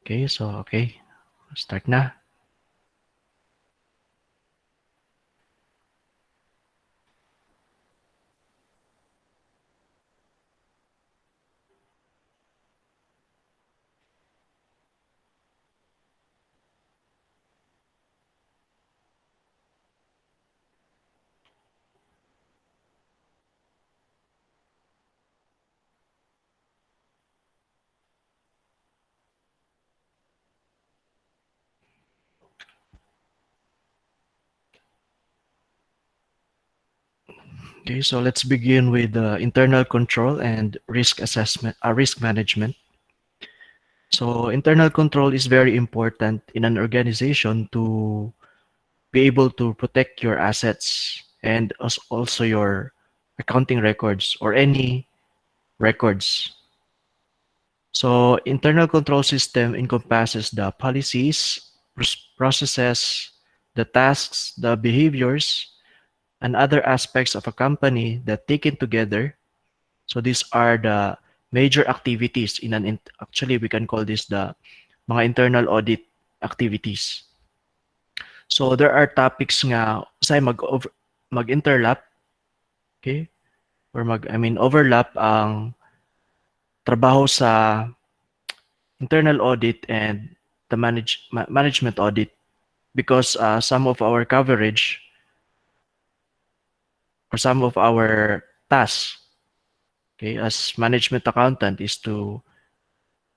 Okay, start na. Okay, so let's begin with internal control and risk management. So internal control is very important in an organization to be able to protect your assets and also your accounting records or any records. So internal control system encompasses the policies, processes, the tasks, the behaviors, and other aspects of a company that taken together. So these are the major activities in actually we can call this the mga internal audit activities. So there are topics nga say mag-interlap, okay? Or overlap ang trabaho sa internal audit and the management audit because some of our coverage or some of our tasks, okay, as management accountant is to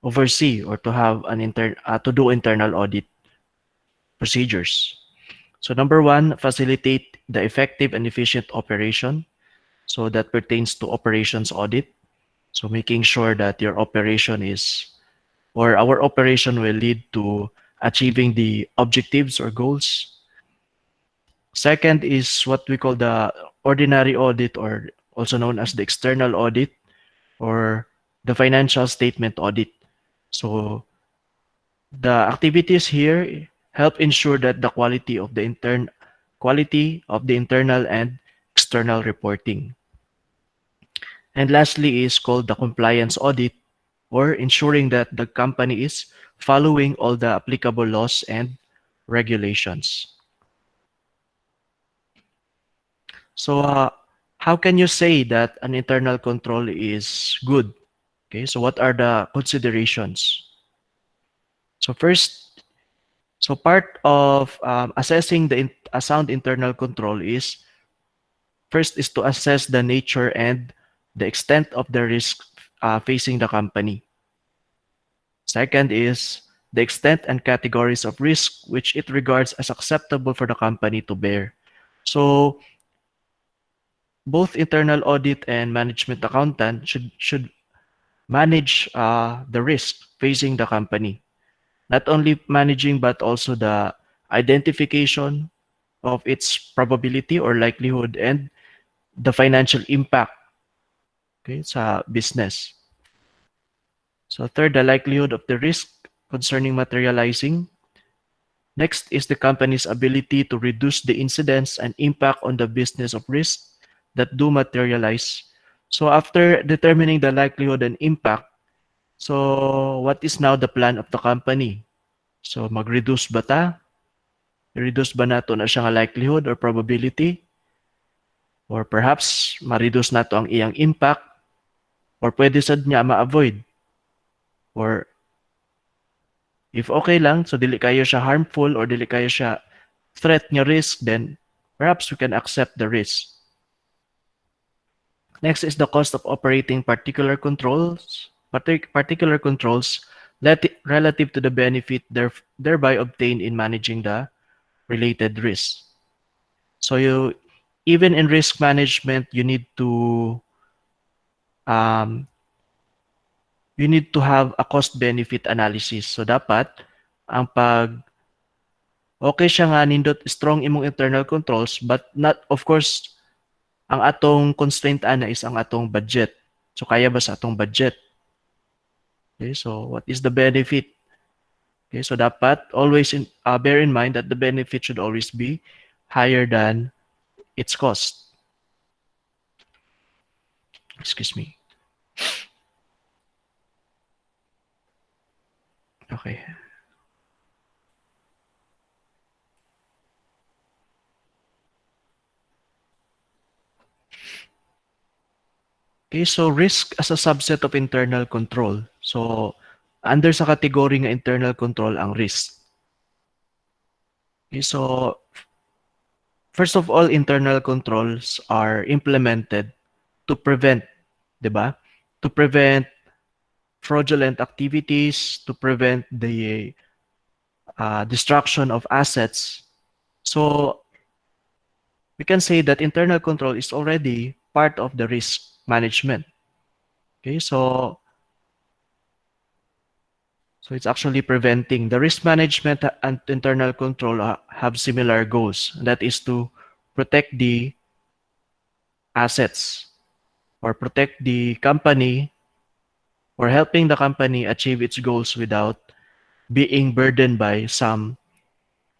oversee or to have to do internal audit procedures. So number one, facilitate the effective and efficient operation. So that pertains to operations audit. So making sure that your operation is or our operation will lead to achieving the objectives or goals. Second is what we call the ordinary audit or also known as the external audit or the financial statement audit. So the activities here help ensure that the quality of the internal and external reporting. And lastly is called the compliance audit or ensuring that the company is following all the applicable laws and regulations. So how can you say that an internal control is good? Okay, so what are the considerations? So first, so part of assessing a sound internal control is first is to assess the nature and the extent of the risk facing the company. Second is the extent and categories of risk which it regards as acceptable for the company to bear. So both internal audit and management accountant should manage the risk facing the company. Not only managing but also the identification of its probability or likelihood and the financial impact, okay, sa business. So third, the likelihood of the risk concerning materializing. Next is the company's ability to reduce the incidence and impact on the business of risk that do materialize. So after determining the likelihood and impact, so what is now the plan of the company? So mag-reduce ba ta? I-reduce ba nato na siya nga likelihood or probability? Or perhaps ma-reduce nato ang iyang impact? Or pwede sad niya ma-avoid? Or if okay lang, so dili kayo siya harmful or dili kayo siya threat nga risk, then perhaps we can accept the risk. Next is the cost of operating particular controls relative to the benefit thereby obtained in managing the related risks. So even in risk management, um, you need to have a cost benefit analysis. So dapat ang okay siya nga nindot strong imong internal controls but not of course ang atong constraint ana is ang atong budget. So kaya ba sa atong budget? Okay, so what is the benefit? Okay, so dapat always bear in mind that the benefit should always be higher than its cost. Excuse me. Okay. Okay, so risk as a subset of internal control. So, under sa category ng internal control ang risk. Okay, so first of all, internal controls are implemented to prevent, 'di ba? To prevent fraudulent activities, to prevent the destruction of assets. So we can say that internal control is already part of the risk management. Okay, so it's actually preventing the risk management and internal control have similar goals. And that is to protect the assets or protect the company or helping the company achieve its goals without being burdened by some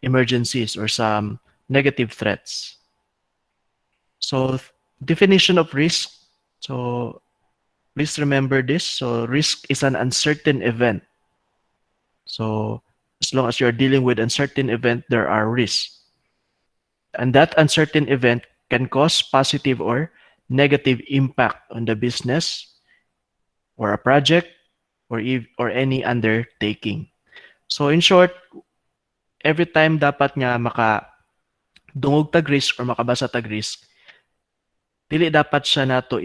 emergencies or some negative threats. So definition of risk. So please remember this. So risk is an uncertain event. So as long as you're dealing with uncertain event, there are risks. And that uncertain event can cause positive or negative impact on the business or a project or any undertaking. So in short, every time dapat nga dungog tag risk or makabasa tag risk, dili dapat siya nato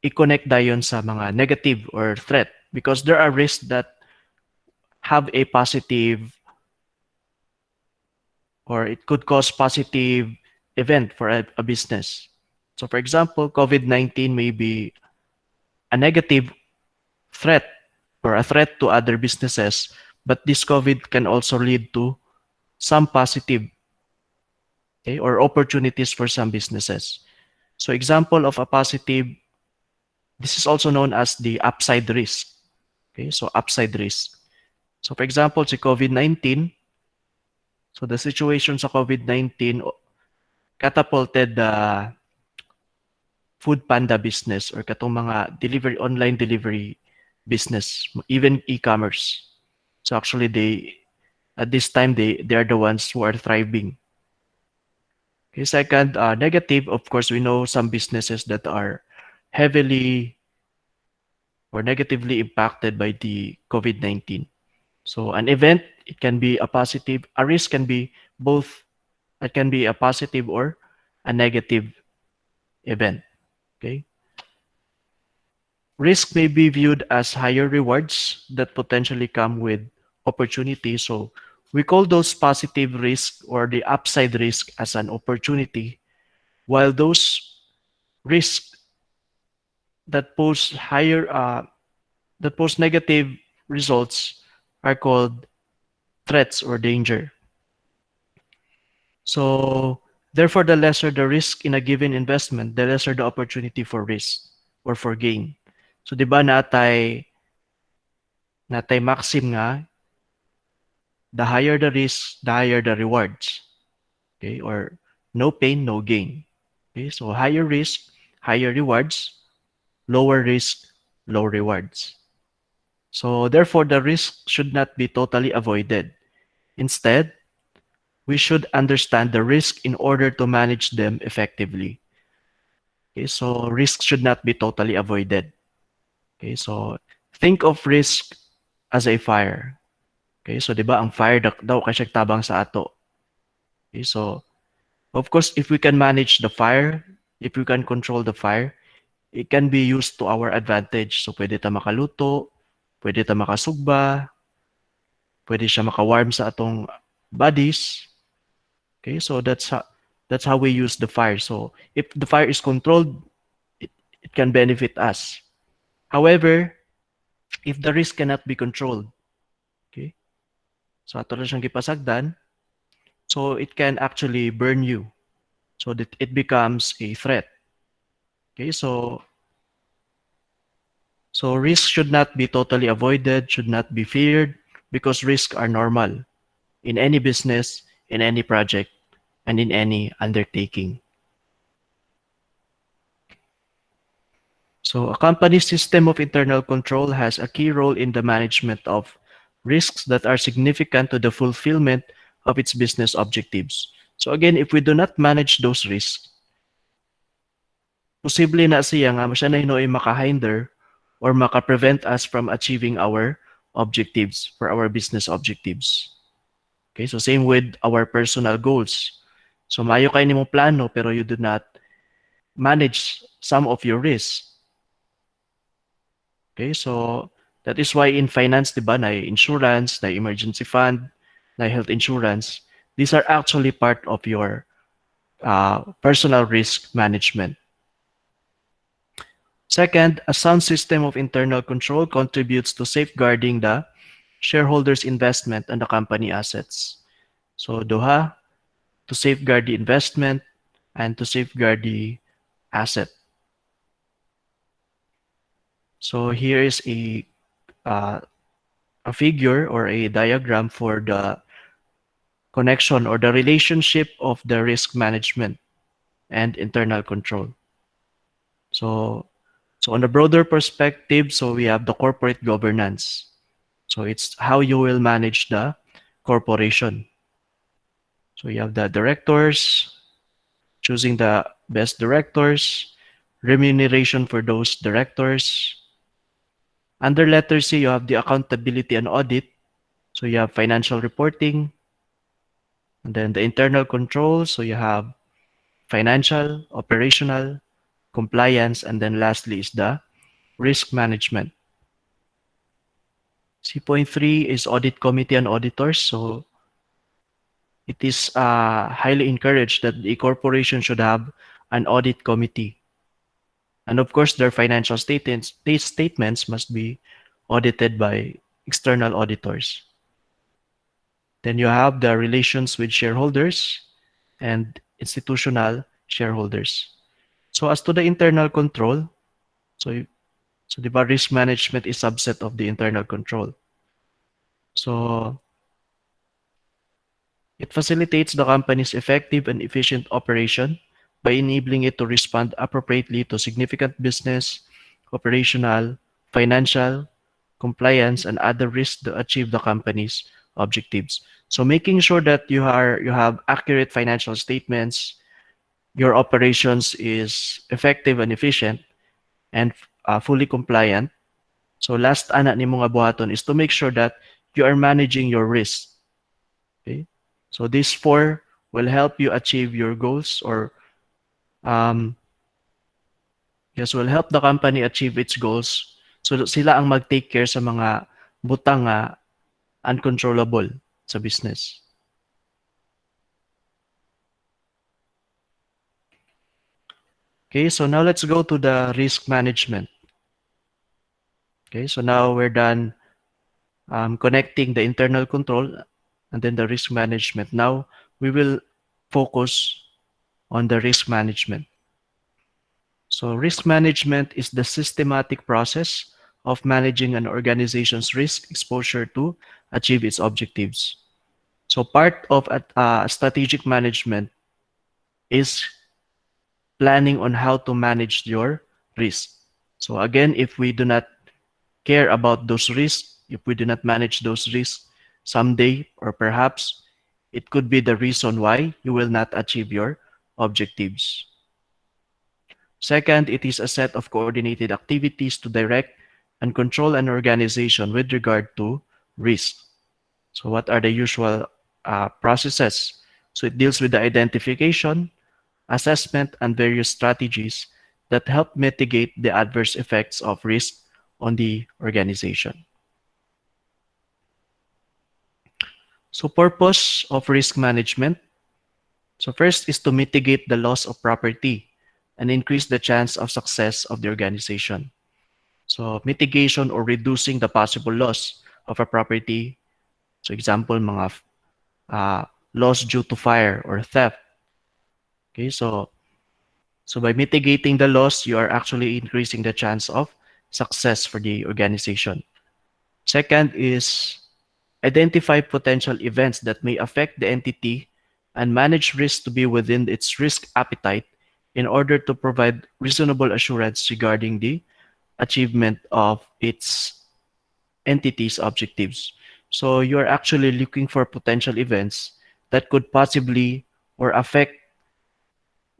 i-connect dayon sa mga negative or threat because there are risks that have a positive or it could cause positive event for a business. So for example, COVID-19 may be a negative threat or a threat to other businesses, but this COVID can also lead to some positive, okay, or opportunities for some businesses. So example of a positive, this is also known as the upside risk. Okay, so upside risk. So for example, si COVID-19, so the situation sa COVID-19 catapulted the food panda business or katong mga online delivery business, even e-commerce. So actually at this time they are the ones who are thriving. Okay, second, negative, of course, we know some businesses that are heavily or negatively impacted by the COVID-19. So an event, it can be a positive, a risk can be both, it can be a positive or a negative event. Okay. Risk may be viewed as higher rewards that potentially come with opportunity. So we call those positive risk or the upside risk as an opportunity, while those risks that pose that pose negative results are called threats or danger. So therefore, the lesser the risk in a given investment, the lesser the opportunity for risk or for gain. So di ba natay maxim nga, the higher the risk, the higher the rewards. Okay, or no pain, no gain. Okay, so higher risk, higher rewards, lower risk, low rewards. So therefore, the risk should not be totally avoided. Instead, we should understand the risk in order to manage them effectively. Okay, so risk should not be totally avoided. Okay, so think of risk as a fire. Okay, so 'di ba ang fire daw kasi tabang sa ato. Okay, so of course if we can manage the fire, if we can control the fire, it can be used to our advantage. So pwede ta makaluto, pwede ta makasugba, pwede siya maka-warm sa atong bodies. Okay, so that's how we use the fire. So if the fire is controlled, it, it can benefit us. However, if the risk cannot be controlled, okay, so ato na siyang gipasagdan, so it can actually burn you. So that it becomes a threat. Okay, so risk should not be totally avoided, should not be feared, because risks are normal in any business, in any project, and in any undertaking. So a company's system of internal control has a key role in the management of risks that are significant to the fulfillment of its business objectives. So again, if we do not manage those risks, posible na siya nga siya na hinoy maka-hinder or maka-prevent us from achieving our objectives for our business objectives. Okay, so same with our personal goals. So mayo kayo nimo plano pero you do not manage some of your risks. Okay, so that is why in finance, di ba, na insurance, na emergency fund, na health insurance, these are actually part of your personal risk management. Second, a sound system of internal control contributes to safeguarding the shareholders' investment and the company assets. So duha, to safeguard the investment and to safeguard the asset. So here is a figure or a diagram for the connection or the relationship of the risk management and internal control. So, so on the broader perspective, so we have the corporate governance. So it's how you will manage the corporation. So you have the directors, choosing the best directors, remuneration for those directors. Under letter C, you have the accountability and audit. So you have financial reporting, and then the internal control. So you have financial, operational, compliance, and then lastly is the risk management. C.3 is audit committee and auditors. So it is highly encouraged that the corporation should have an audit committee. And of course, their financial statements must be audited by external auditors. Then you have the relations with shareholders and institutional shareholders. So as to the internal control, so the risk management is subset of the internal control. So it facilitates the company's effective and efficient operation by enabling it to respond appropriately to significant business, operational, financial, compliance, and other risks to achieve the company's objectives. So making sure that you have accurate financial statements, your operations is effective and efficient, and fully compliant. So last ana ni mga buhaton is to make sure that you are managing your risk. Okay? So these four will help you achieve your goals or will help the company achieve its goals. So sila ang mag-take care sa mga butang uncontrollable sa business. Okay, so now let's go to the risk management. Okay, so now we're done connecting the internal control and then the risk management. Now we will focus on the risk management. So risk management is the systematic process of managing an organization's risk exposure to achieve its objectives. So part of strategic management is planning on how to manage your risk. So again, if we do not care about those risks, if we do not manage those risks, someday or perhaps it could be the reason why you will not achieve your objectives. Second, it is a set of coordinated activities to direct and control an organization with regard to risk. So what are the usual processes? So it deals with the identification, assessment, and various strategies that help mitigate the adverse effects of risk on the organization. So purpose of risk management. So first is to mitigate the loss of property and increase the chance of success of the organization. So mitigation or reducing the possible loss of a property. So example, mga loss due to fire or theft. Okay, so by mitigating the loss, you are actually increasing the chance of success for the organization. Second is identify potential events that may affect the entity and manage risk to be within its risk appetite in order to provide reasonable assurance regarding the achievement of its entity's objectives. So you're actually looking for potential events that could possibly or affect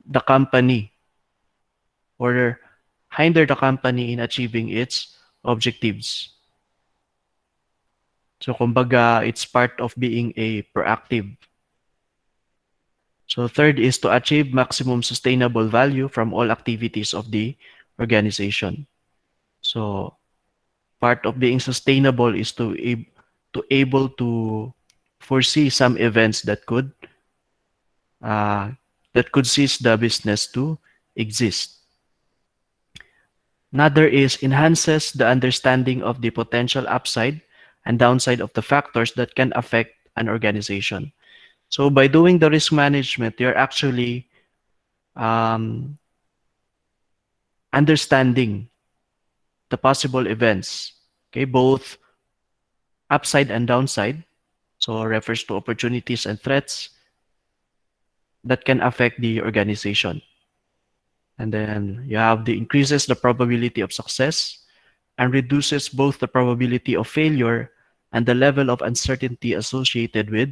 the company or hinder the company in achieving its objectives. So kumbaga, it's part of being a proactive. So third is to achieve maximum sustainable value from all activities of the organization. So part of being sustainable is to able to foresee some events uh, that could cease the business to exist. Another is enhances the understanding of the potential upside and downside of the factors that can affect an organization. So by doing the risk management, you're actually um, understanding the possible events, okay, both upside and downside. So refers to opportunities and threats that can affect the organization. And then you have the increases the probability of success and reduces both the probability of failure and the level of uncertainty associated with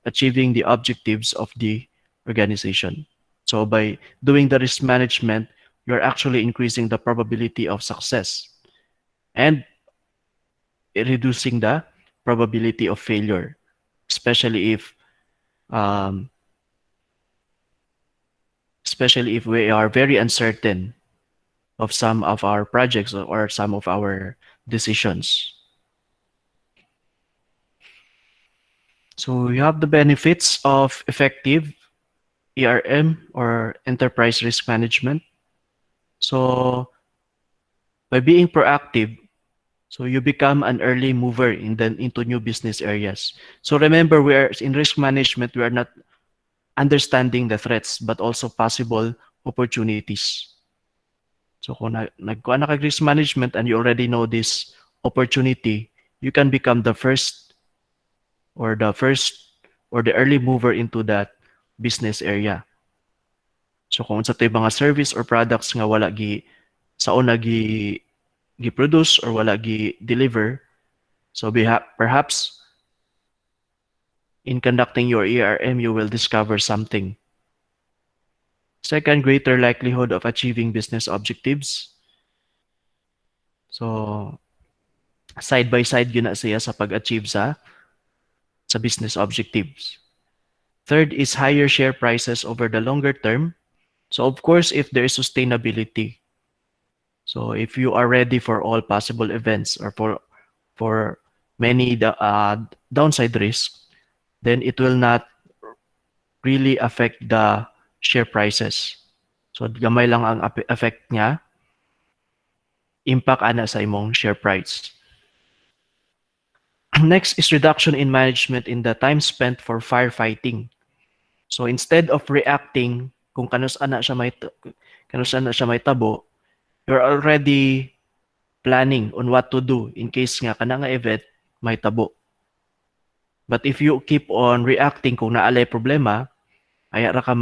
achieving the objectives of the organization. So by doing the risk management, you're actually increasing the probability of success and reducing the probability of failure, especially um, if we are very uncertain of some of our projects or some of our decisions. So you have the benefits of effective ERM or enterprise risk management. So by being proactive, so you become an early mover into new business areas. So remember, we are in risk management, we are not understanding the threats but also possible opportunities. So kung nagkuha na kag risk management and you already know this opportunity, you can become the first or the early mover into that business area. So kung sa tay mga service or products nga wala sa una gi-produce or wala gi-deliver, so perhaps in conducting your ERM, you will discover something. Second, greater likelihood of achieving business objectives. So side by side yun na siya sa pag-achieve sa business objectives. Third is higher share prices over the longer term. So of course, if there is sustainability, so if you are ready for all possible events or for many downside risks, then it will not really affect the share prices. So gamay lang ang effect niya, impact ana sa imong share price. Next is reduction in management in the time spent for firefighting. So instead of reacting kung kanus ana siya may tabo, you're already planning on what to do in case nga kana nga event may tabo. But if you keep on reacting kung naalay problema, aya ra ka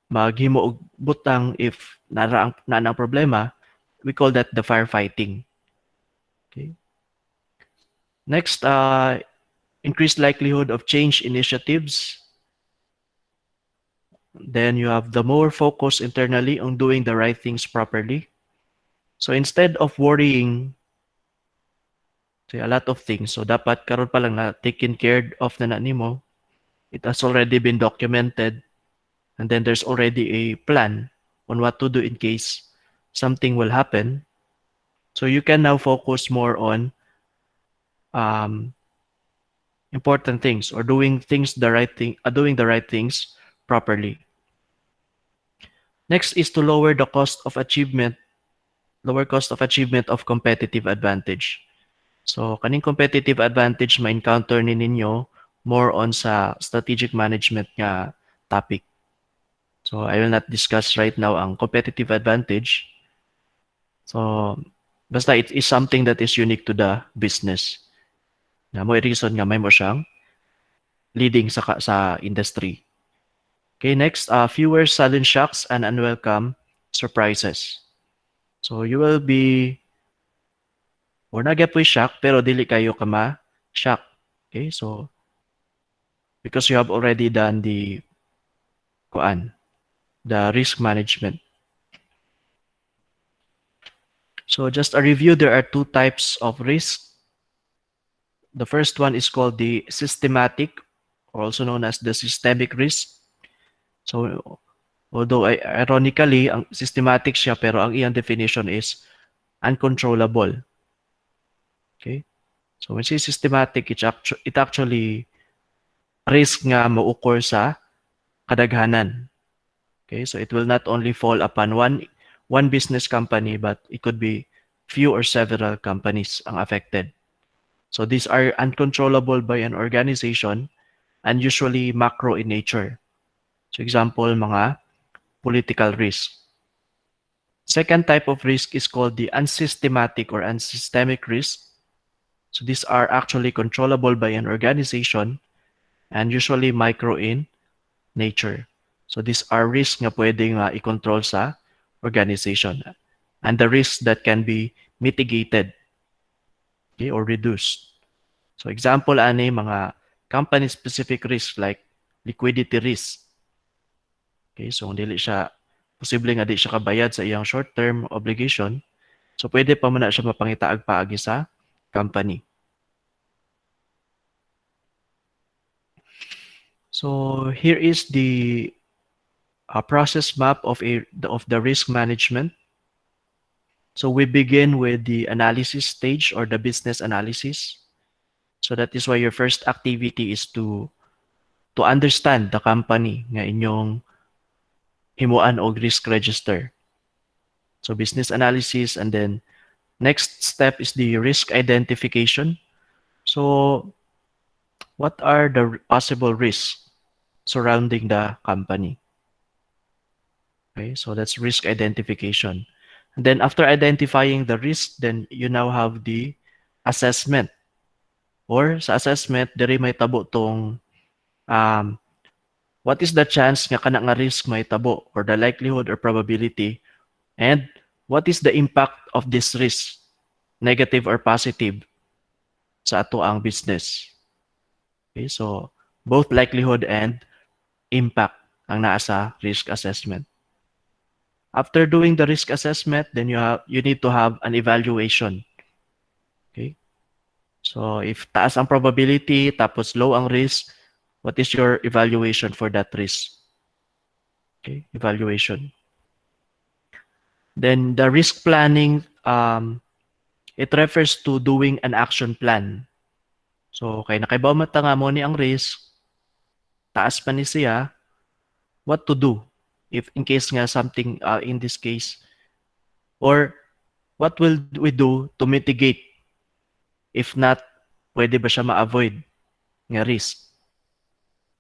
maghimo og butang if na ang problema, we call that the firefighting. Okay. Next, increased likelihood of change initiatives. Then you have the more focus internally on doing the right things properly. So instead of worrying say a lot of things, so dapat karon pa lang na taken care of na nimo. It has already been documented and then there's already a plan on what to do in case something will happen. So you can now focus more on important things or doing the right things properly. Next is to lower cost of achievement of competitive advantage. So kaning competitive advantage ma-encounter ninyo more on sa strategic management nga topic. So I will not discuss right now ang competitive advantage. So basta it is something that is unique to the business. Na mo reason nga may mo siyang leading sa industry. Okay, next, fewer sudden shocks and unwelcome surprises. So you will be, or nagyapoy shock, pero dili kayo ka ma-shock. Okay, so because you have already done the risk management. So just a review, there are two types of risk. The first one is called the systematic, or also known as the systemic risk. So although ironically, ang systematic siya, pero ang iyang definition is uncontrollable. Okay? So when say systematic, it actually risk nga mo-occur sa kadaghanan. Okay? So it will not only fall upon one business company, but it could be few or several companies ang affected. So these are uncontrollable by an organization and usually macro in nature. So example, mga political risk. Second type of risk is called the unsystematic or unsystemic risk. So these are actually controllable by an organization and usually micro in nature. So these are risks nga pwedeng i-control sa organization and the risks that can be mitigated, okay, or reduced. So example ani mga company specific risk like liquidity risk. Okay, so kung dili siya posible nga di siya kabayad sa iyang short-term obligation, so pwede pa man na siya mapangitaag paagi sa company. So here is the process map of the risk management. So we begin with the analysis stage or the business analysis. So that is why your first activity is to understand the company nga inyong himuan og risk register. So business analysis, and then next step is the risk identification. So what are the possible risks surrounding the company? Okay, so that's risk identification. And then after identifying the risk, then you now have the assessment. Or sa assessment, diri may tabo tong um, what is the chance nga kana nga risk may tabo, or the likelihood or probability, and what is the impact of this risk, negative or positive, sa ato ang business. Okay, so both likelihood and impact ang naa sa risk assessment. After doing the risk assessment, then you need to have an evaluation. Okay? So if taas ang probability tapos low ang risk, what is your evaluation for that risk? Okay, evaluation. Then the risk planning, it refers to doing an action plan. So kay nakaibaw mata nga mo ni ang risk, taas pa ni siya, what to do if in case nga something in this case, or what will we do to mitigate if not, pwede ba siya ma-avoid nga risk?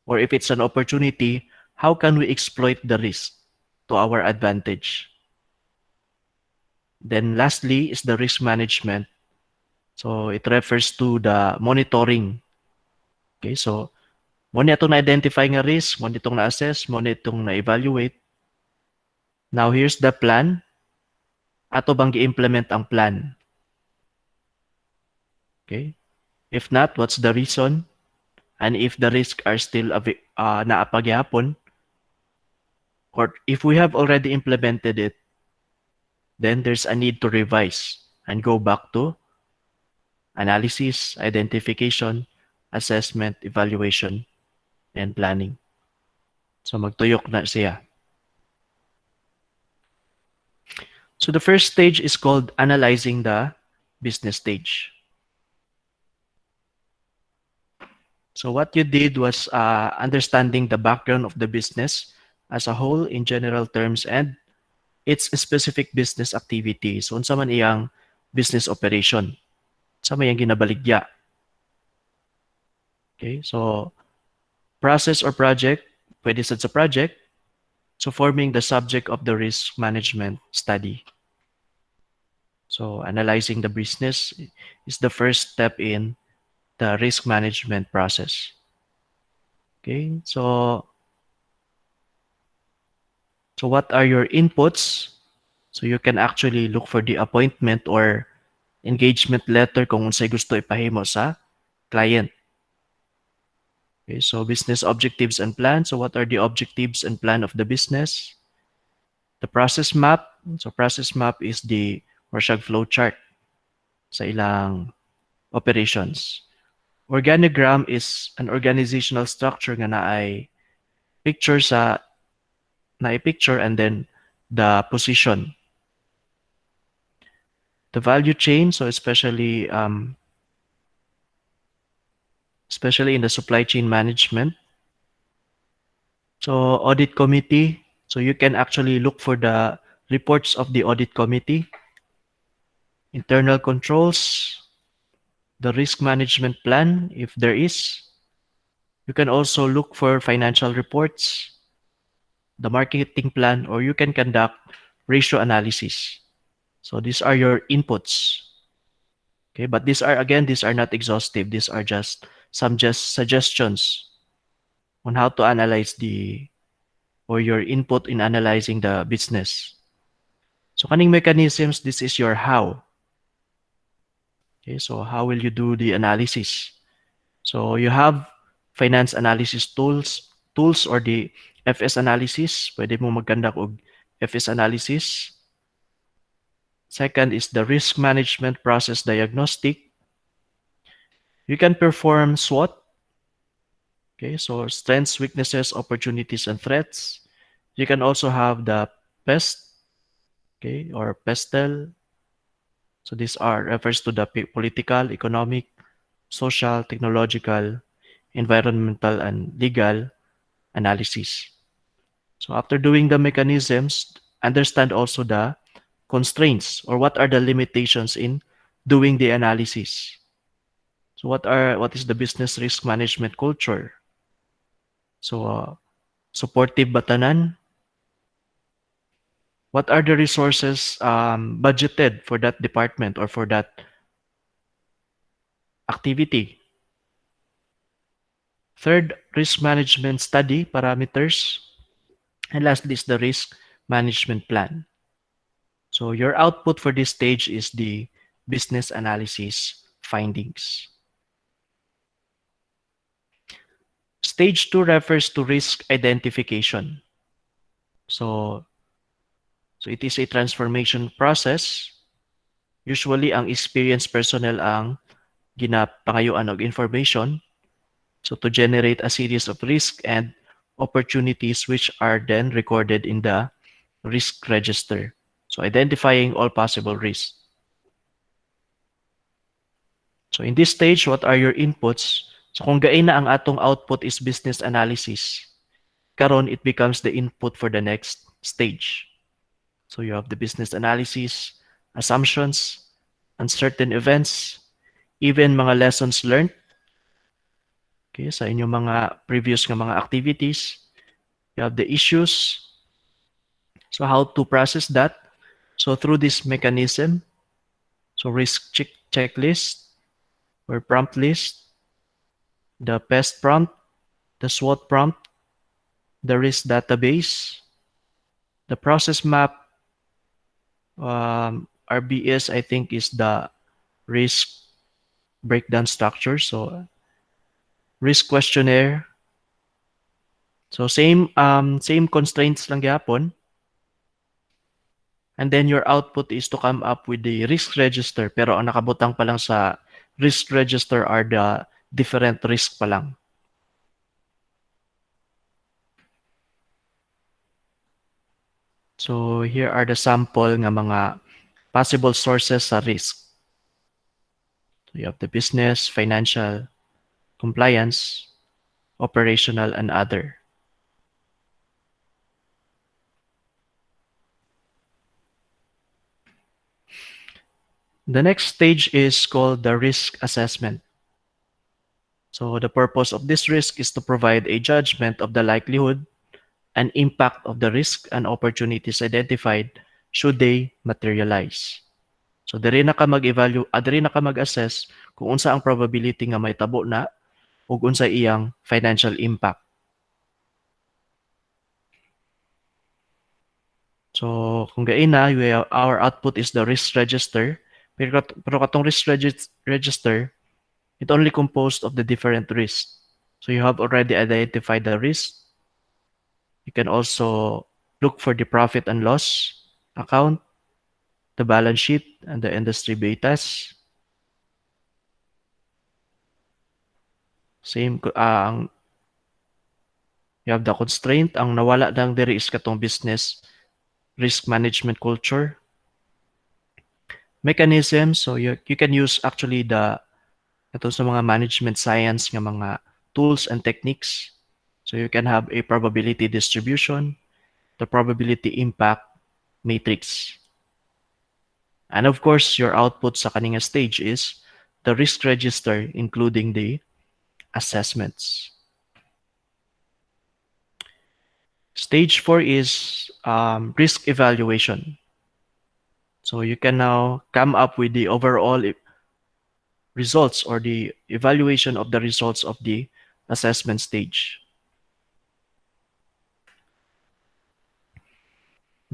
Or if it's an opportunity, how can we exploit the risk to our advantage? Then lastly is the risk management. So it refers to the monitoring. Okay, so mo ni atong na-identify nga risk, mo nitong na-assess, mo nitong na-evaluate. Now here's the plan. Ato bang gi-implement ang plan? Okay? If not, what's the reason? And if the risks are still naapagyapon, or if we have already implemented it, then there's a need to revise and go back to analysis, identification, assessment, evaluation, and planning. So magtuyok na siya. So the first stage is called analyzing the business stage. So what you did was understanding the background of the business as a whole in general terms and its specific business activities. So unsa man iyang business operation. Sa may ginabaligya. Okay, so process or project, pwede sad sa project. So forming the subject of the risk management study. So analyzing the business is the first step in the risk management process. Okay, so what are your inputs? So you can actually look for the appointment or engagement letter kung unsay gusto ipahimo sa client. Okay, so business objectives and plan. So what are the objectives and plan of the business? The process map. So process map is the or siyang flow chart sa ilang operations. Organogram is an organizational structure nga naay picture sa naay picture and then the position. The value chain, so especially in the supply chain management. So audit committee, so you can actually look for the reports of the audit committee. Internal controls, the risk management plan, if there is. You can also look for financial reports, the marketing plan, or you can conduct ratio analysis. So these are your inputs. Okay, but these are not exhaustive. These are just some suggestions on how to analyze the or your input in analyzing the business. So kaning mechanisms, this is your how. Okay, so how will you do the analysis? So you have finance analysis tools or the FS analysis. Pwede mo mag-conduct og FS analysis. Second is the risk management process diagnostic. You can perform SWOT. Okay, so strengths, weaknesses, opportunities, and threats. You can also have the PEST, okay, or PESTEL. So these are refers to the political, economic, social, technological, environmental, and legal analysis. So after doing the mechanisms, understand also the constraints or what are the limitations in doing the analysis. So what is the business risk management culture? So supportive batanan. What are the resources budgeted for that department or for that activity? Third, risk management study parameters. And lastly is the risk management plan. So your output for this stage is the business analysis findings. Stage 2 refers to risk identification. So, so it is a transformation process. Usually, ang experienced personnel ang ginapangayuan og information. So to generate a series of risk and opportunities which are then recorded in the risk register. So identifying all possible risks. So in this stage, what are your inputs? So kung gain na ang atong output is business analysis, karon it becomes the input for the next stage. So you have the business analysis, assumptions, uncertain events, even mga lessons learned, okay, sa inyong mga previous nga mga activities. You have the issues. So how to process that? So through this mechanism, so risk checklist or prompt list, the PEST prompt, the SWOT prompt, the risk database, the process map, RBS I think is the risk breakdown structure. So risk questionnaire. So same constraints lang gyapon. And then your output is to come up with the risk register. Pero ang nakabutang pa lang sa risk register are the different risk pa lang. So here are the sample nga mga possible sources sa risk. So you have the business, financial, compliance, operational, and other. The next stage is called the risk assessment. So the purpose of this risk is to provide a judgment of the likelihood and impact of the risk and opportunities identified should they materialize. So diri na ka mag-evaluate, diri na ka mag-assess kung unsa ang probability nga may tabo na ug unsa iyang financial impact. So So, kung gaina, our output is the risk register. Pero katong risk register, it only composed of the different risks. So you have already identified the risk. You can also look for the profit and loss account, the balance sheet, and the industry betas. Same, you have the constraint. Ang nawala lang diri is katong business risk management culture. Mechanism, so you can use actually ito sa mga management science nga mga tools and techniques. So you can have a probability distribution, the probability impact matrix. And of course, your output sa kaninga stage is the risk register, including the assessments. Stage 4 is risk evaluation. So you can now come up with the overall results or the evaluation of the results of the assessment stage.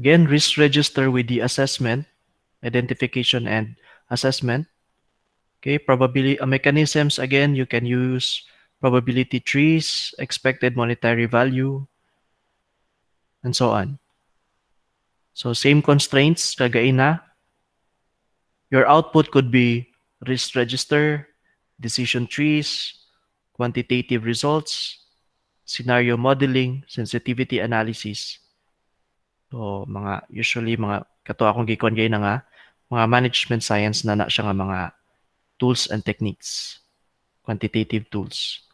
Again, risk register with the assessment, identification and assessment. Okay, probability mechanisms, again, you can use probability trees, expected monetary value, and so on. So same constraints, kagaina. Your output could be risk register, decision trees, quantitative results, scenario modeling, sensitivity analysis. So usually mga kato akong gikuan gay na nga mga management science na siya nga mga tools and techniques, quantitative tools.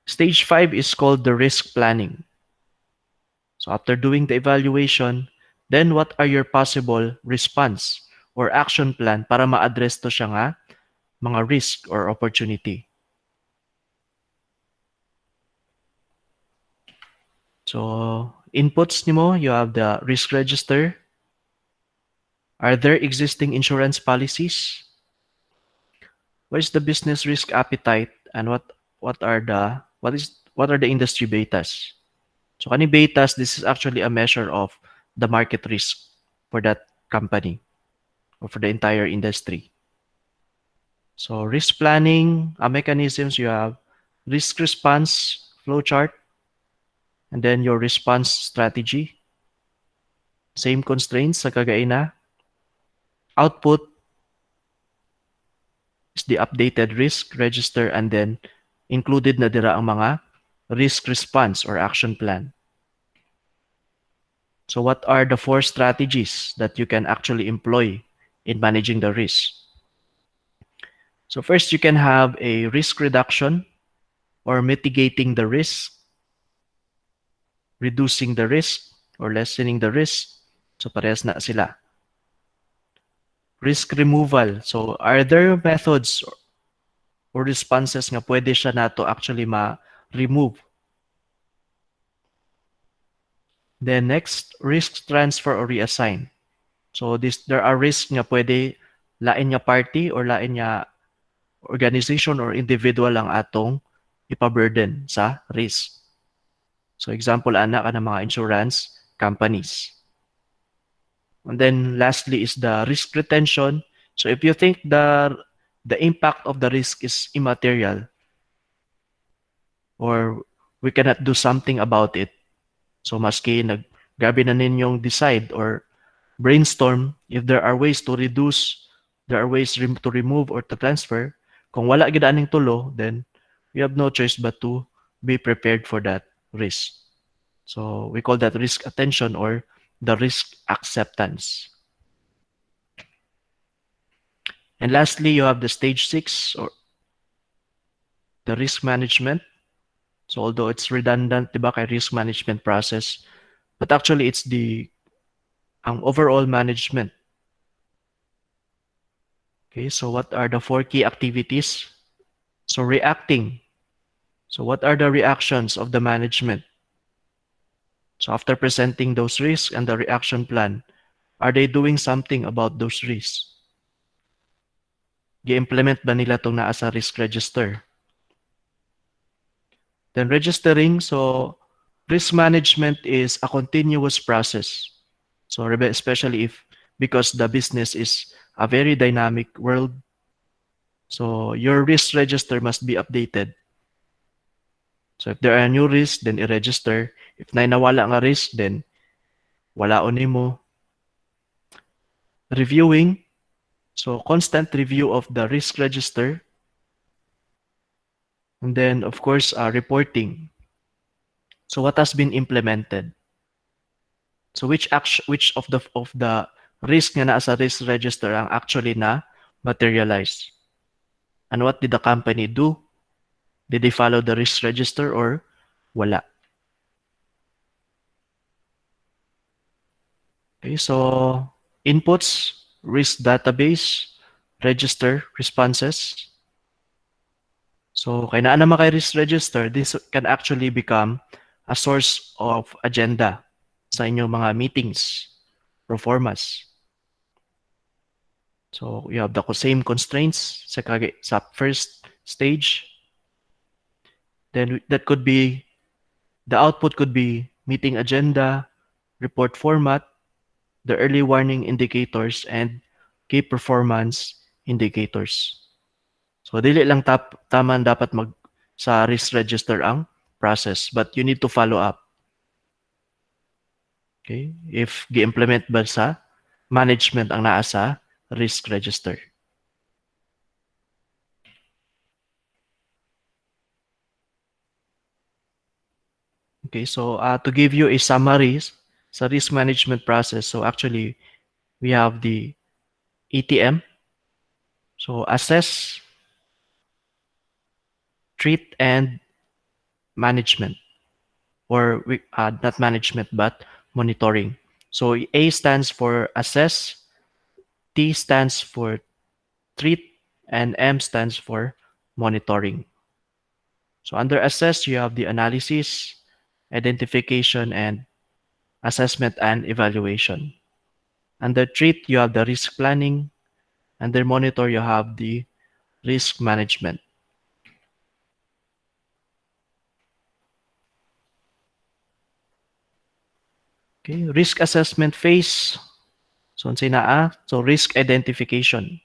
Stage 5 is called the risk planning. So after doing the evaluation, then what are your possible response or action plan para ma-address to siya nga mga risk or opportunity. So inputs nimo, you have the risk register. Are there existing insurance policies? What is the business risk appetite and what are the industry betas? So kani betas, this is actually a measure of the market risk for that company or for the entire industry. So risk planning mechanisms, you have risk response flowchart, and then your response strategy. Same constraints sa kagaina. Output is the updated risk register and then included na dira ang mga risk response or action plan. So what are the 4 strategies that you can actually employ in managing the risk? So first, you can have a risk reduction or mitigating the risk, reducing the risk or lessening the risk. So parehas na sila. Risk removal. So are there methods or responses nga pwede siya nato actually ma-remove? Then next, risk transfer or reassign. So there are risks nga pwede lain nga party or lain nga organization or individual ang atong ipa-burden sa risk. So example ana ka ng mga insurance companies. And then lastly is the risk retention. So if you think the impact of the risk is immaterial or we cannot do something about it, so maski gabi na ninyong decide or brainstorm if there are ways to reduce, there are ways to remove or to transfer, kung wala gid aning tulo, then we have no choice but to be prepared for that risk. So we call that risk attention or the risk acceptance. And lastly, you have the stage 6 or the risk management. So although it's redundant, diba, kay risk management process, but actually it's the overall management. Okay, so what are the 4 key activities? So reacting. So what are the reactions of the management? So after presenting those risks and the reaction plan, are they doing something about those risks? Gi-implement ba nila itong naa sa risk register? Then registering, so Risk management is a continuous process. So especially if because the business is a very dynamic world, so your risk register must be updated. So if there are new risks, then i-register. If na nawala nga risk, then walaon nimo. Reviewing, so constant review of the risk register. And then of course, reporting. So what has been implemented? So which of the risk nga na sa risk register ang actually na materialize? And what did the company do? Did they follow the risk register or wala? Okay, so inputs, risk database, register responses. So kay naa naman kay risk register, this can actually become a source of agenda sa inyong mga meetings, performance. So you have the same constraints sa first stage. Then that could be, the output could be meeting agenda, report format, the early warning indicators, and key performance indicators. So dili lang taman dapat sa risk register ang process, but you need to follow up. Okay? If gi-implement ba sa management ang naa sa risk register. Okay, so to give you a summary sa risk management process, so actually we have the ATM, so assess, treat, and management, or not management but monitoring. So A stands for assess, T stands for treat, and M stands for monitoring. So under assess, you have the analysis, identification, and assessment and evaluation. Under treat, you have the risk planning. Under monitor, you have the risk management. Okay, risk assessment phase. So unsay naa? So risk identification.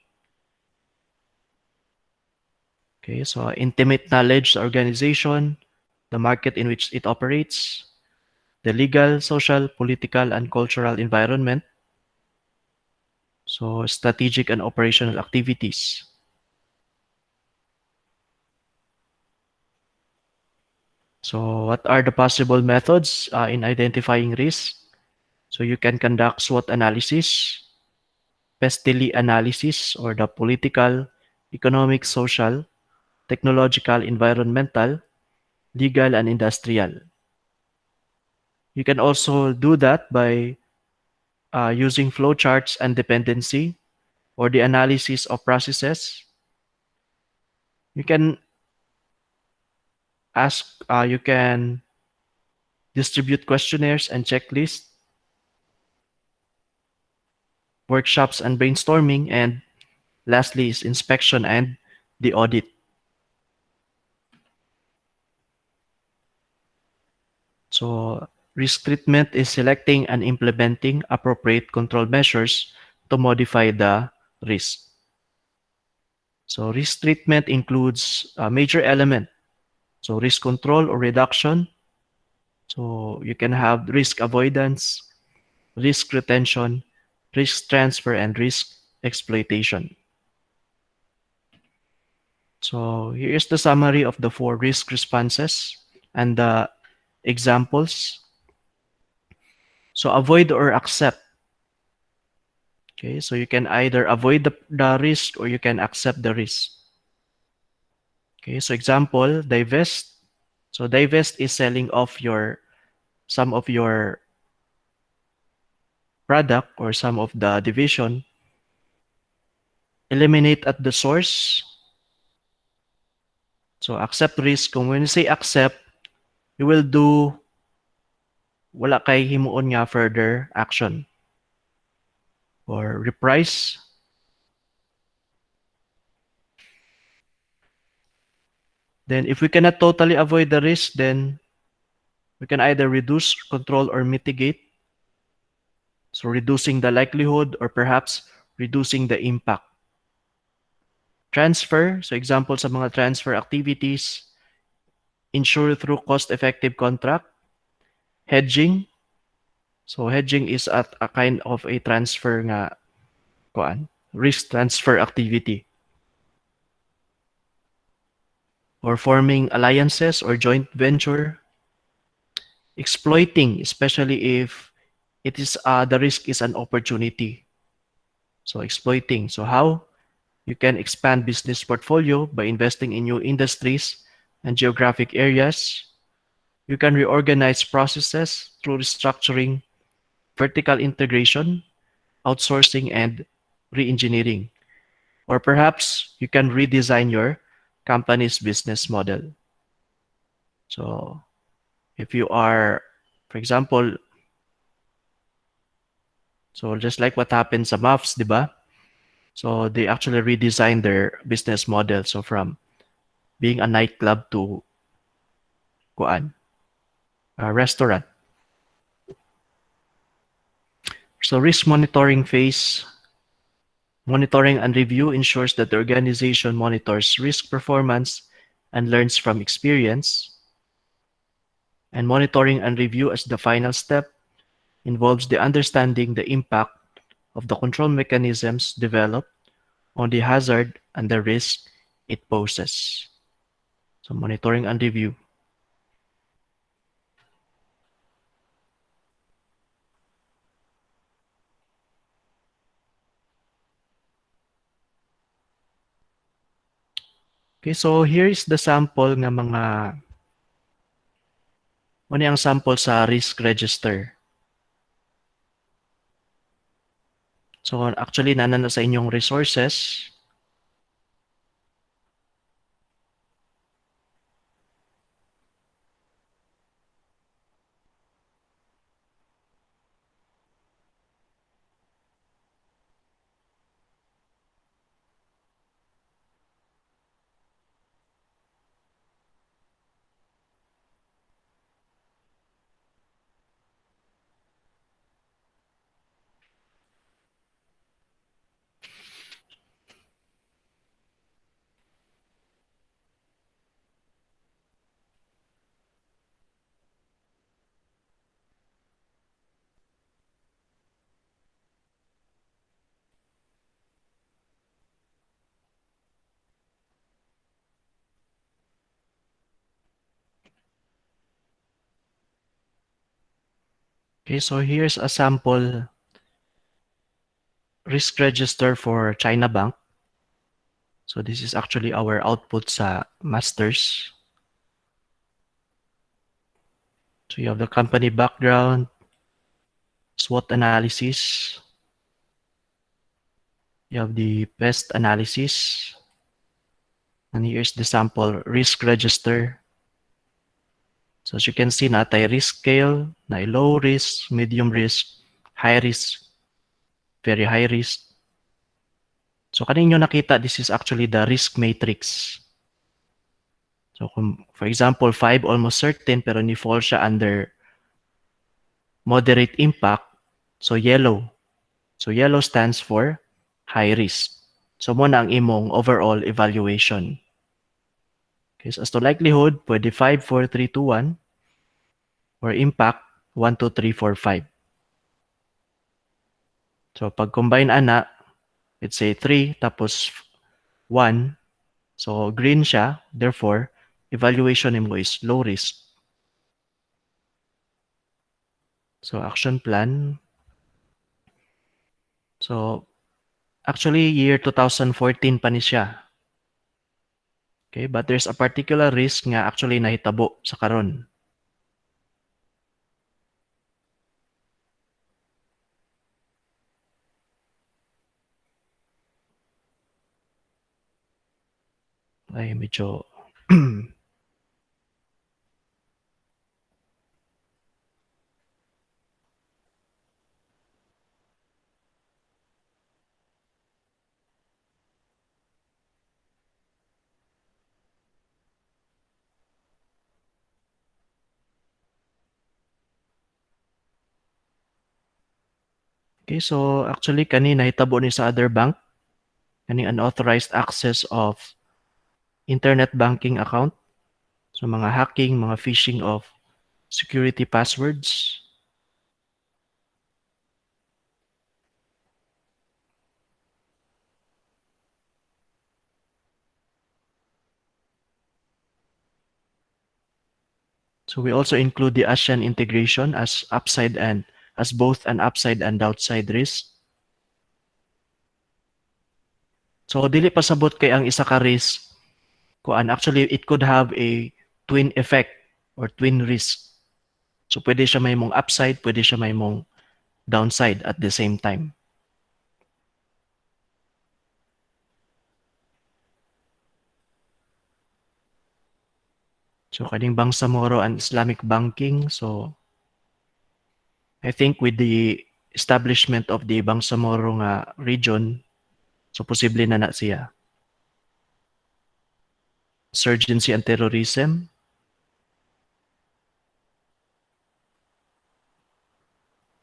Okay, so intimate knowledge sa organization, the market in which it operates, the legal, social, political, and cultural environment. So strategic and operational activities. So what are the possible methods in identifying risk? So you can conduct SWOT analysis, PESTELI analysis, or the political, economic, social, technological, environmental, legal, and industrial. You can also do that by using flowcharts and dependency, or the analysis of processes. You can you can distribute questionnaires and checklists, workshops and brainstorming, and lastly is inspection and the audit. So risk treatment is selecting and implementing appropriate control measures to modify the risk. So risk treatment includes a major element. So risk control or reduction. So you can have risk avoidance, risk retention, risk transfer, and risk exploitation. So here is the summary of the 4 risk responses and the examples. So avoid or accept. Okay, so you can either avoid the risk or you can accept the risk. Okay, so example, divest. So divest is selling off some of your product or some of the division. Eliminate at the source. So accept risk. Kung when you say accept, you will do wala kay himuon nga further action. Or reprise. Then if we cannot totally avoid the risk, then We can either reduce, control, or mitigate. So reducing the likelihood or perhaps reducing the impact. Transfer, so example sa mga transfer activities, insure through cost-effective contract. Hedging, so hedging is at a kind of a transfer nga kuan, risk transfer activity. Or forming alliances or joint venture. Exploiting, especially if it is the risk is an opportunity. So exploiting. So how you can expand business portfolio by investing in new industries and geographic areas. You can reorganize processes through restructuring, vertical integration, outsourcing, and re-engineering. Or perhaps you can redesign your company's business model. So if you are, for example, so just like what happened sa MAFs, di ba? So they actually redesigned their business model. So from being a nightclub to kuan, a restaurant. So risk monitoring phase, monitoring and review ensures that the organization monitors risk performance and learns from experience. And monitoring and review as the final step involves the understanding the impact of the control mechanisms developed on the hazard and the risk it poses. So monitoring and review. Okay, so here is the sample ng mga ano yung sample sa risk register. So actually nana sa inyong resources. Okay, so here's a sample risk register for China Bank. So this is actually our output sa masters. So you have the company background, SWOT analysis. You have the pest analysis. And here's the sample risk register. So as you can see, natay risk scale, na low risk, medium risk, high risk, very high risk. So kaninyo nakita, this is actually the risk matrix. So kung, for example, 5 almost certain pero ni fall siya under moderate impact, so yellow. So yellow stands for high risk. So mo na ang imong overall evaluation. Okay, so as to likelihood, pwede 5, 4, 3, 2, 1. Or impact, 1, 2, 3, 4, 5. So pag combine ana, let's say 3 tapos 1. So green siya, therefore, evaluation mo is low risk. So action plan. So actually year 2014 pa ni siya. Okay, but there's a particular risk nga actually nahitabo sa karon. Ay, medyo Okay, so actually kanina hitabo ni sa other bank kaning unauthorized access of internet banking account. So mga hacking, mga phishing of security passwords. So we also include the ASEAN integration as both an upside and downside risk. So dili pa sabot kay ang isa ka risk kuan actually it could have a twin effect or twin risk. So pwede siya may mong upside, pwede siya may mong downside at the same time. So kaning Bangsamoro and Islamic banking, so I think with the establishment of the Bangsamoro nga region, so posible na siya. Insurgency and terrorism.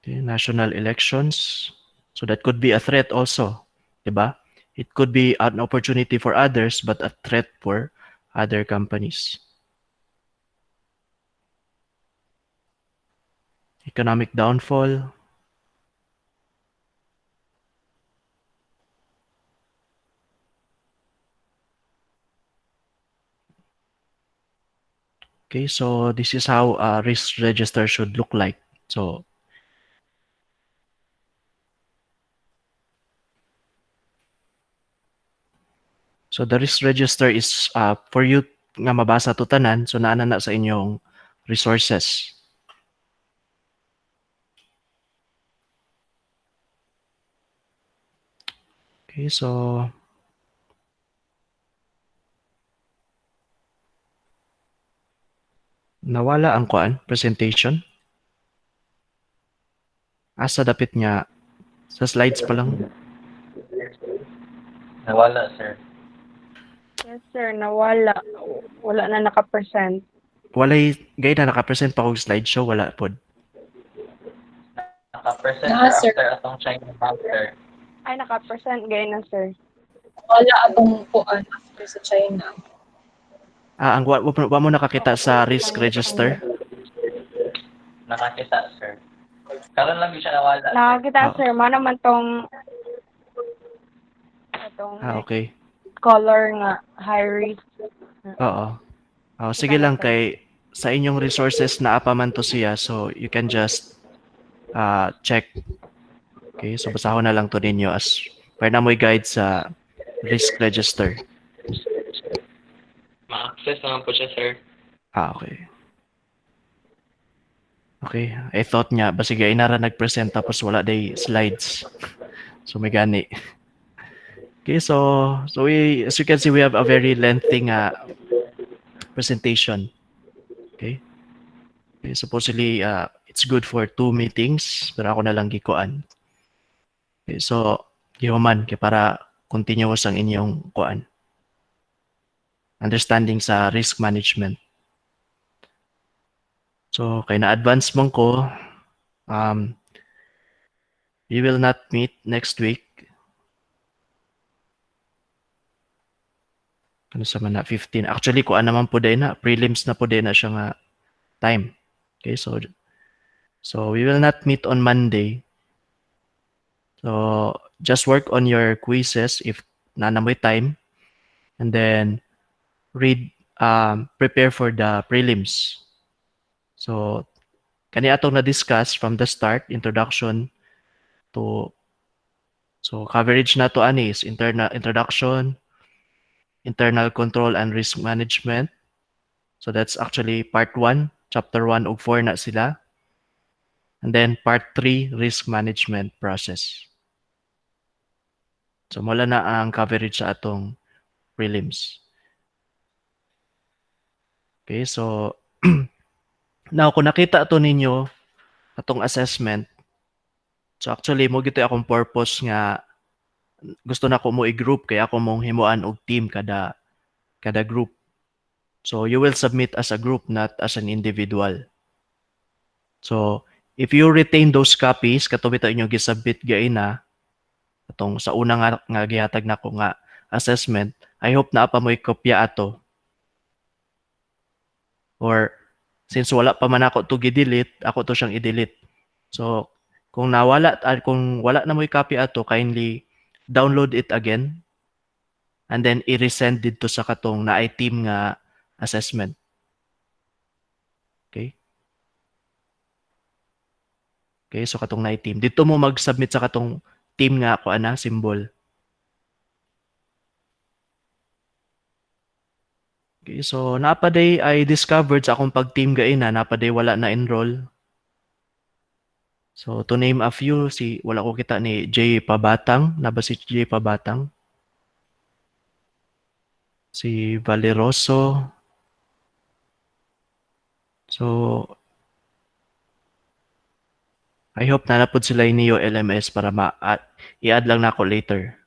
Okay, national elections. So that could be a threat also, diba? It could be an opportunity for others but a threat for other companies. Economic downfall. Okay, so this is how a risk register should look like. So the risk register is for you nga mabasa to tanan, so naana na sa inyong resources. Okay, so nawala ang kuan presentation. Asa dapit nga sa slides pa lang. Nawala, sir. Yes, sir. Nawala. Wala na naka-present. Walay gay na naka-present pa kog slideshow, wala pod. Naka-present, Sir. after atong China bank, sir. Ay, naka-present. Gaya na, sir. Wala atong kuan after sa China. Ang wa mo nakakita sa risk register. Nakakita, sir. Karon lang siya nawala, sir. Nakakita, Ah. sir. Mana man tong Okay. color nga high risk. Oo. Sige lang kay sa inyong resources na apa man to siya, so you can just check. Okay, so basahon na lang to ninyo as para na mo'y guide sa risk register. Ma-access naman po siya, sir. Okay. Okay, I thought nga, basig ay nara nag-present tapos wala day slides. So may gani. Okay, so as you can see, we have a very lengthy presentation. Okay. Supposedly, it's good for 2 meetings, pero ako na lang gikuan. Okay, so, gihuman, kaya para continuous ang inyong kuan. Understanding sa risk management. So, kay na-advance mong ko, we will not meet next week. Ano sa man na 15? Actually, kuan naman po din na, prelims na po din na siya nga time. Okay, so we will not meet on Monday. So, just work on your quizzes if nanamoy time. And then, prepare for the prelims. So, kani atong na-discuss from the start, introduction to, so coverage na to ani is introduction, internal control and risk management. So that's actually part 1, chapter 1 ug 4 na sila. And then part 3, risk management process. So mula na ang coverage sa atong prelims. Okay, so now kung nakita to ninyo atong assessment, so actually mo gito akong purpose nga gusto na ko mo i-group kaya ako mong himuan og team kada group. So you will submit as a group, not as an individual. So if you retain those copies katong bitaw inyo gisubmit gaina atong sa una nga gihatag nako nga assessment, I hope na pa mo'y kopya ato. Or since wala pa man ako to gi-delete, ako to siyang i-delete. So kung kung wala na mo'y copy ato, kindly download it again and then i-resend dito sa katong na team nga assessment. Okay? Okay, so katong na team. Dito mo mag-submit sa katong team nga ako symbol. Okay, so napaday I discovered sa akong pag-team gaina, napaday wala na enroll. So to name a few, wala ko kita ni J Pabatang, naba si J Pabatang. Si Valeroso. So I hope na napod sila niyo LMS para i-add lang nako later.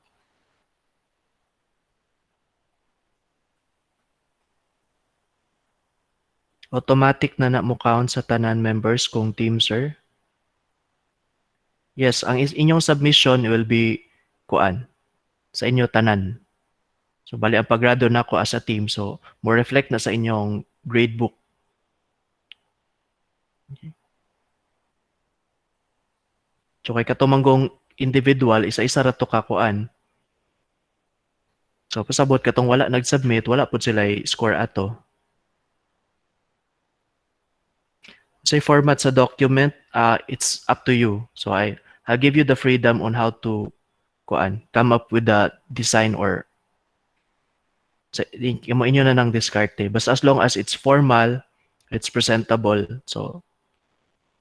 Automatic na mo count sa tanan members kung team, sir? Yes, ang inyong submission will be kuan sa inyo tanan. So bali ang paggrado nako as a team, so mo reflect na sa inyong gradebook. Okay. So kay katumanggong individual, isa-isa ra to ka kuan. So pasabot katong wala nag-submit, wala pud sila score ato. Say format sa document, it's up to you. So I'll give you the freedom on how to come up with the design or mo inyo na nang diskarte. Basta as long as it's formal, it's presentable, so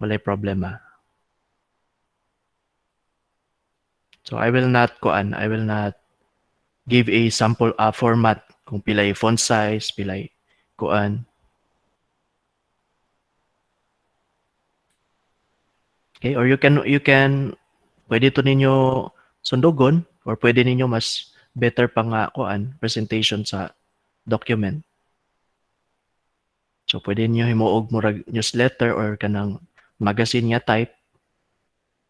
walay problema. So I will not give a sample format kung pilay font size, pilay kuan. Okay, or you can pwede to ninyo sundugon or pwede ninyo mas better pa nga presentation sa document. So pwede niyo himuog murag newsletter or kanang magazine nga type.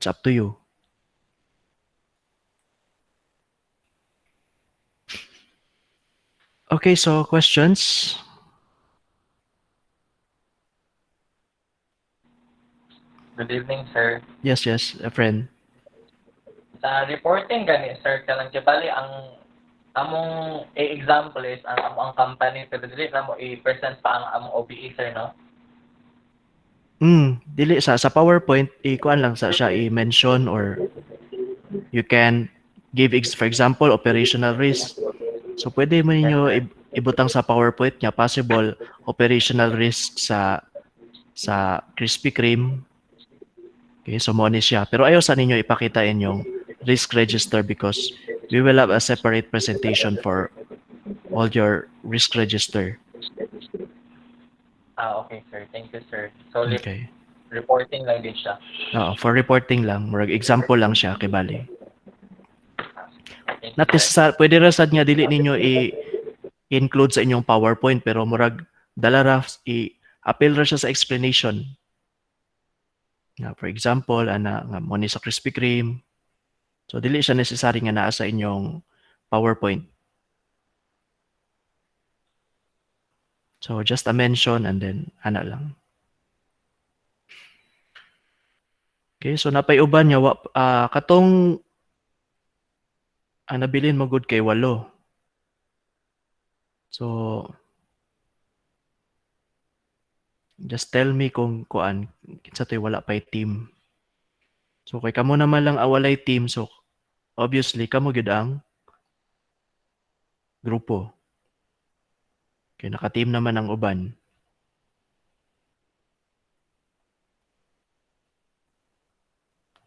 It's up to you. Okay, so questions? Good evening, sir. Yes, a friend. Sa reporting gani, sir, kanang kibali ang among example is ang company pero dili na mo i-present pa ang among OBE, sir, no? Dili sa PowerPoint kuan lang sa siya i-mention or you can give for example operational risk. So pwede mo ninyo ibutang sa PowerPoint nga possible operational risk sa Krispy Kreme. Okay, so mo ni siya. Pero ayaw sa ninyo ipakita inyong risk register because we will have a separate presentation for all your risk register. Okay, sir. Thank you, sir. So, Okay. reporting lang din siya. For reporting lang. Murag example lang siya, kibali. Thank you, Not sir. necessary, pwede ra sad nga dili ninyo i-include sa inyong PowerPoint pero murag dala ra i-appeal ra siya sa explanation. For example, nga mo ni sa Krispy Kreme. So dili siya necessary nga naa sa inyong PowerPoint. So just a mention and then ana lang. Okay, so napay uban nga katong ang nabilin mo good kay 8. So just tell me kung kinsa toy wala pay team. So kay kamo naman lang awalay team, so obviously kamo gid ang grupo. Kay naka-team naman ang uban.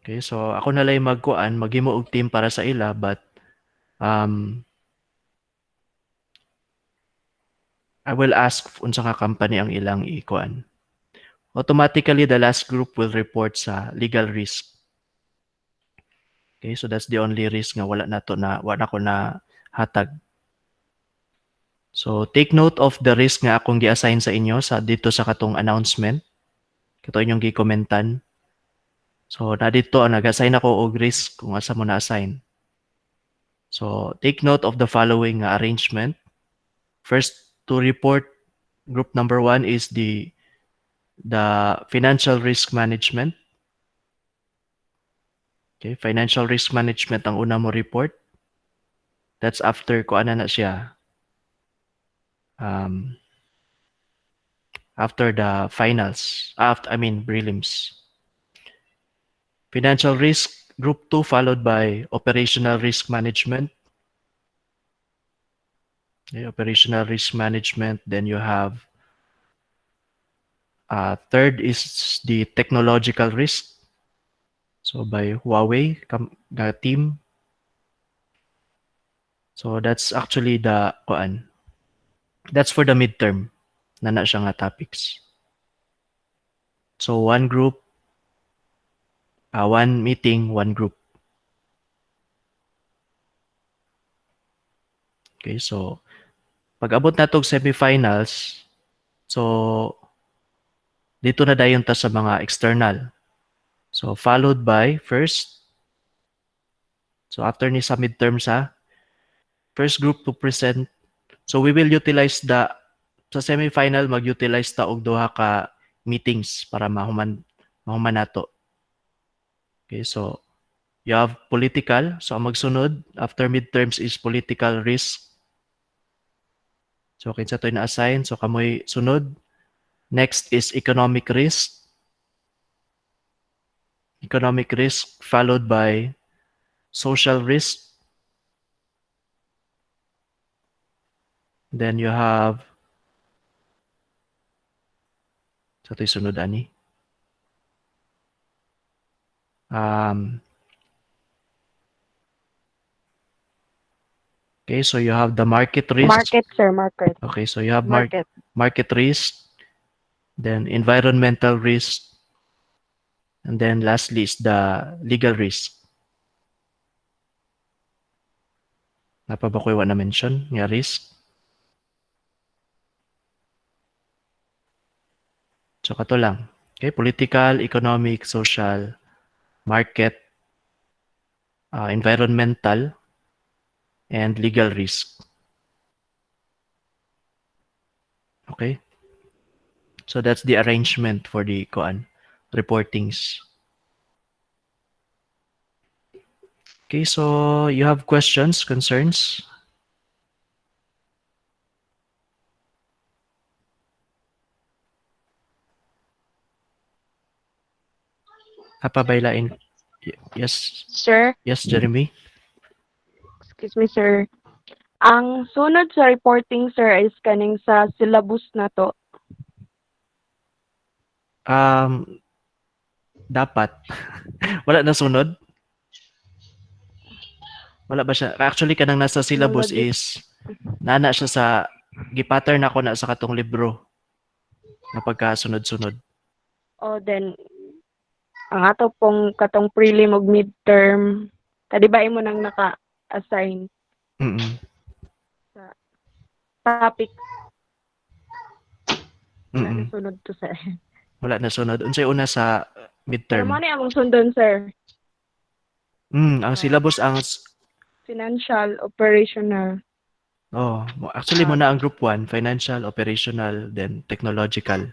Okay, so ako na lang maghimo og team para sa ila but I will ask unsa ka company ang ilang ikuan. Automatically the last group will report sa legal risk. Okay, so that's the only risk nga wala ko na hatag. So take note of the risk nga akong gi-assign sa inyo dito sa katong announcement. Kato inyong gi-commentan. So, na dito, nag-assign ako og risk kung asa mo na-assign. So, take note of the following arrangement. First, to report, group number 1 is the financial risk management. Okay, financial risk management ang una mo report. That's after kung ano na siya. After the finals, prelims. Financial risk, group 2, followed by operational risk management. Okay, operational risk management. Then you have third is the technological risk. So by Huawei team. So that's actually that's for the midterm na siya nga topics. So one group, one meeting, one group. Okay, so pag abot na tong semifinals, so dito na dayon ta sa mga external. So followed by first, so after ni sa midterm first group to present. So we will utilize sa semifinal mag-utilize ta og duha ka meetings para mahuman nato. Okay, so you have political. So ang magsunod after midterms is political risk. So kinsa to'y na-assign. So kamoy sunod. Next is economic risk. Economic risk followed by social risk. Then you have sa to'y sunod ani. Okay, so you have the market risk. Market, sir, market. Okay, so you have Market. market risk, then environmental risk, and then lastly is the legal risk. Napa ba ko na mention nga risk? So kato lang. Okay, political, economic, social, market, environmental, and legal risk. Okay? So that's the arrangement for the reportings. Okay, so you have questions, concerns? Hapabaylain. Yes. Sir, Yes, Jeremy? excuse me, sir. Ang sunod sa reporting, sir, is kaning sa syllabus na to. Dapat. Wala na sunod? Wala ba siya? Actually, kanang nasa syllabus Technology. is nana siya sa gipattern ako na sa katong libro na pagkasunod-sunod. O then, ang ato pong katong prelim ug midterm, kadi ba imo nang naka-assign Mm. sa topic Mm. na sunod to, sir. Wala na sunod. Unsay una sa Pero midterm? mo ni among sundon, sir. Ang syllabus ang Financial, operational. actually muna ang group 1, financial, operational, then technological.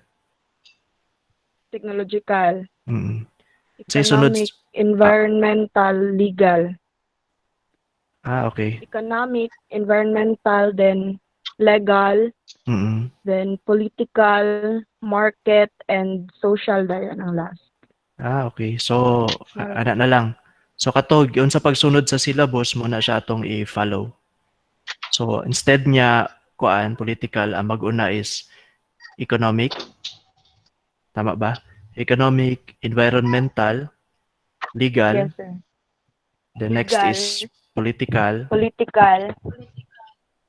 Technological, Mm. Say sunod. economic, environmental, legal. Okay. Economic, environmental, then legal, Mm. then political, market, and social dayon ang last. Okay. So, ana na lang. So katog yun sa pagsunod sa syllabus mo na siya atong i-follow. So instead niya political, ang mag-una is economic. Tama ba? Economic, environmental, legal. Yes, sir. The next Legal, is political, political,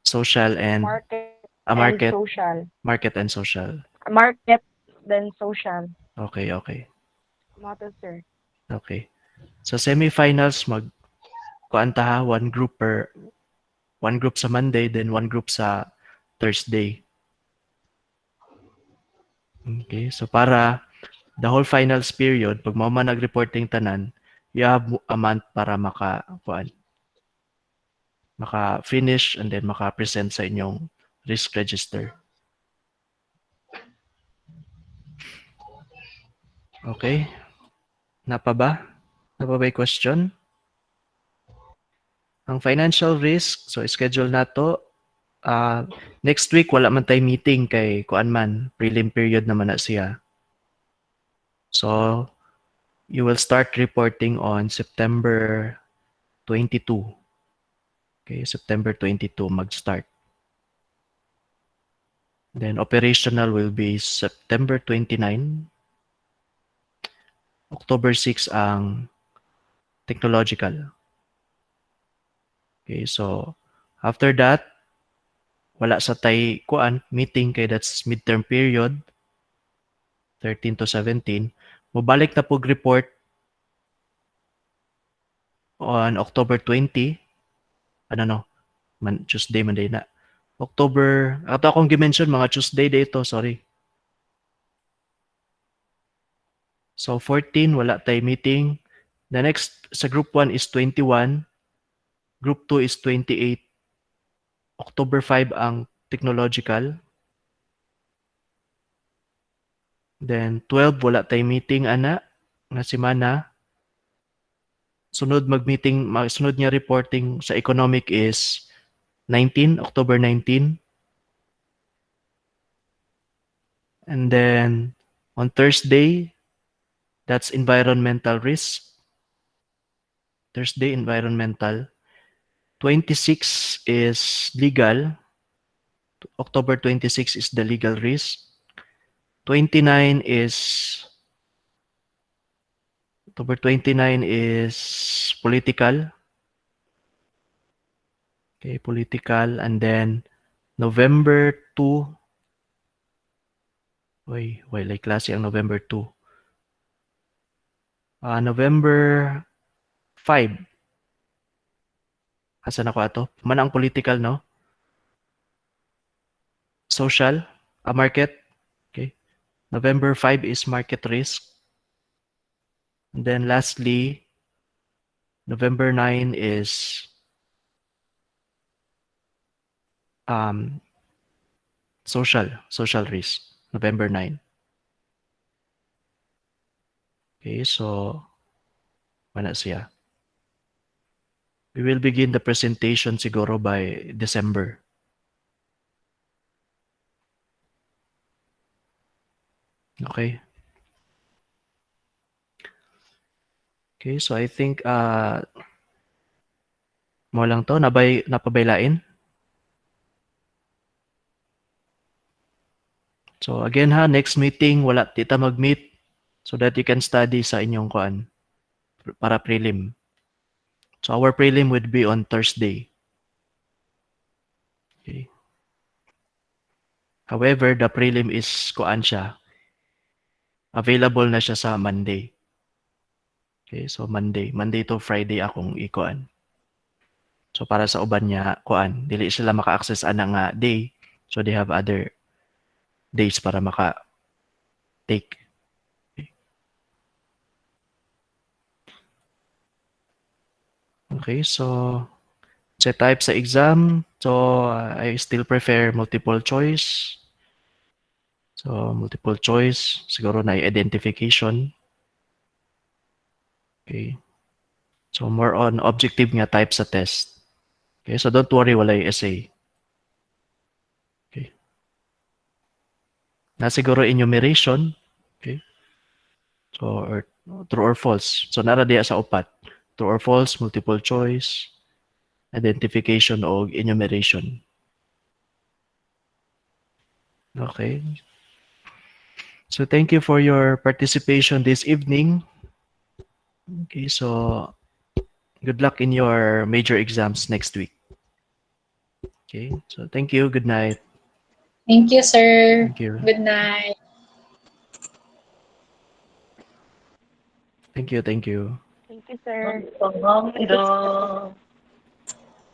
social, and market, market, and social. market and social. Market, then social. Okay. Motto, sir. Okay. Sa semifinals kuanta one group sa Monday, then one group sa Thursday. Okay, so para the whole finals period, pag mo man nag-reporting tanan, you have a month para maka-finish and then maka-present sa inyong risk register. Okay? Napa ba? Napa ba yung question? Ang financial risk, so schedule na to. Next week, wala man tayo meeting kay kuan man. Prelim period naman na siya. So, you will start reporting on September 22. Okay, September 22 mag-start. Then operational will be September 29. October 6 ang technological. Okay, so after that, wala sa tay kuan meeting kay that's midterm period 13 to 17. Mubalik na pug report on October 20. Ano no? Tuesday, Monday na. October, ato akong gimension mga Tuesday dito, sorry. So 14 wala tay meeting. The next sa group 1 is 21. Group 2 is 28. October 5 ang technological. Then 12 wala tay meeting ana nga semana. Sunod sunod niya reporting sa economic is 19, October 19. And then on Thursday, that's environmental risk. Thursday, environmental. 26 is legal. October 26 is the legal risk. 29 is October 29 is political. Okay, political. And then November 2. Wala klase ang November 2. November 5. Asan ako ato? Man ang political, no? Social, market. Okay. November 5 is market risk. And then lastly, November 9 is social risk. November 9. Okay, so wala siya. We will begin the presentation siguro by December. Okay. Okay, so I think mo lang to napabaylain. So again ha, next meeting wala tita mag-meet so that you can study sa inyong kuan para prelim. So our prelim would be on Thursday. Okay. However, the prelim is kuan siya. Available na siya sa Monday. Okay, so Monday to Friday akong ikuan. So para sa uban niya kuan, dili sila maka-access ana nga day. So they have other days para maka-take. Okay, so sa type sa exam, so I still prefer multiple choice. So multiple choice, siguro na identification. Okay. So more on objective nga type sa test. Okay, so don't worry, walay essay. Okay. Na siguro enumeration. Okay. So or true or false. So nara diya sa upat. True or false, multiple choice, identification o enumeration. Okay. So thank you for your participation this evening. Okay, so good luck in your major exams next week. Okay, so thank you. Good night. Thank you, sir. Thank you. Good night. Thank you. Thank you. Thank you, sir. Panghamda.